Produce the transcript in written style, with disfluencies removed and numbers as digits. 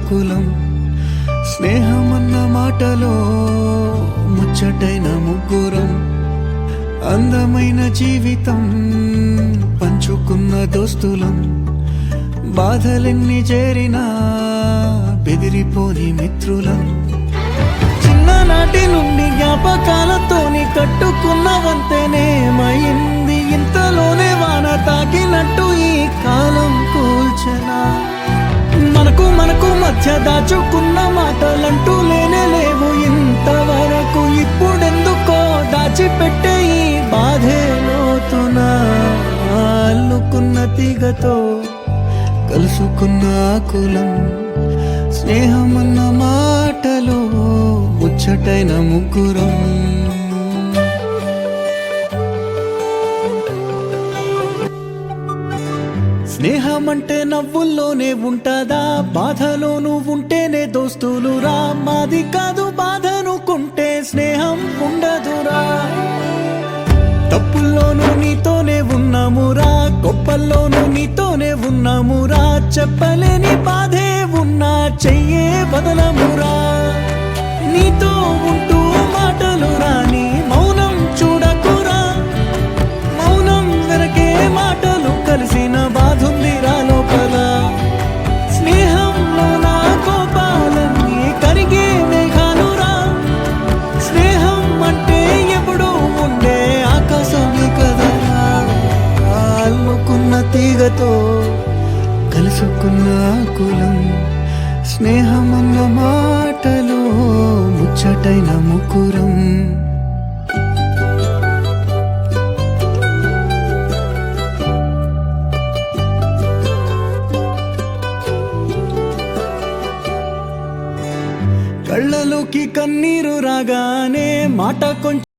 కులం. స్నేహమన్న మాటలో ముచ్చటైన ముగ్గురం, అందమైన జీవితం పంచుకున్న దోస్తులం. బాధలెన్ని చేరినా బెదిరిపోని మిత్రులం. చిన్ననాటి నుండి జ్ఞాపకాలతోని కట్టుకున్న వంతెనేమైంది, ఇంతలోనే వాన తాకినట్టు ఈ కాలం కూల్చెనా. మనకు మధ్య దాచుకున్న మాటలంటూ లేనే లేవు ఇంతవరకు. ఇప్పుడెందుకో దాచిపెట్టే ఈ బాధే లోతున. అల్లుకున్న తీగతో కలుసుకున్న కులం, స్నేహమన్న మాటలో ముచ్చటైన ముగ్గురం. స్నేహమంటే నవ్వుల్లోనే ఉంటదా, బాధలోనూ ఉంటేనే దోస్తులురా. మాది కాదు బాధనుకుంటే స్నేహం ఉండదురా. తప్పుల్లోనూ నీతోనే ఉన్నామురా, గొప్పల్లోనూ నీతోనే ఉన్నామురా. చెప్పలేని బాధే ఉన్నా చెయ్యే బదలమురా. నీతో ఉంటూ మాటలు రాని మౌనం చూడకురా. మౌనం వెనకే మాటలు కలిసిన బాధుందిరా లోపల. స్నేహంలో నా కోపాలన్నీ కరిగే మేఘాలురా. స్నేహం అంటే ఎప్పుడూ ఉండే ఆకాశమే కదరా. అల్లుకున్న తీగతో కలుసుకున్న కులం, స్నేహమన్న మాటలో ముచ్చటైన ముగ్గురం. కళ్ళలోకి కన్నీరు రాగానే మాట కొంచెం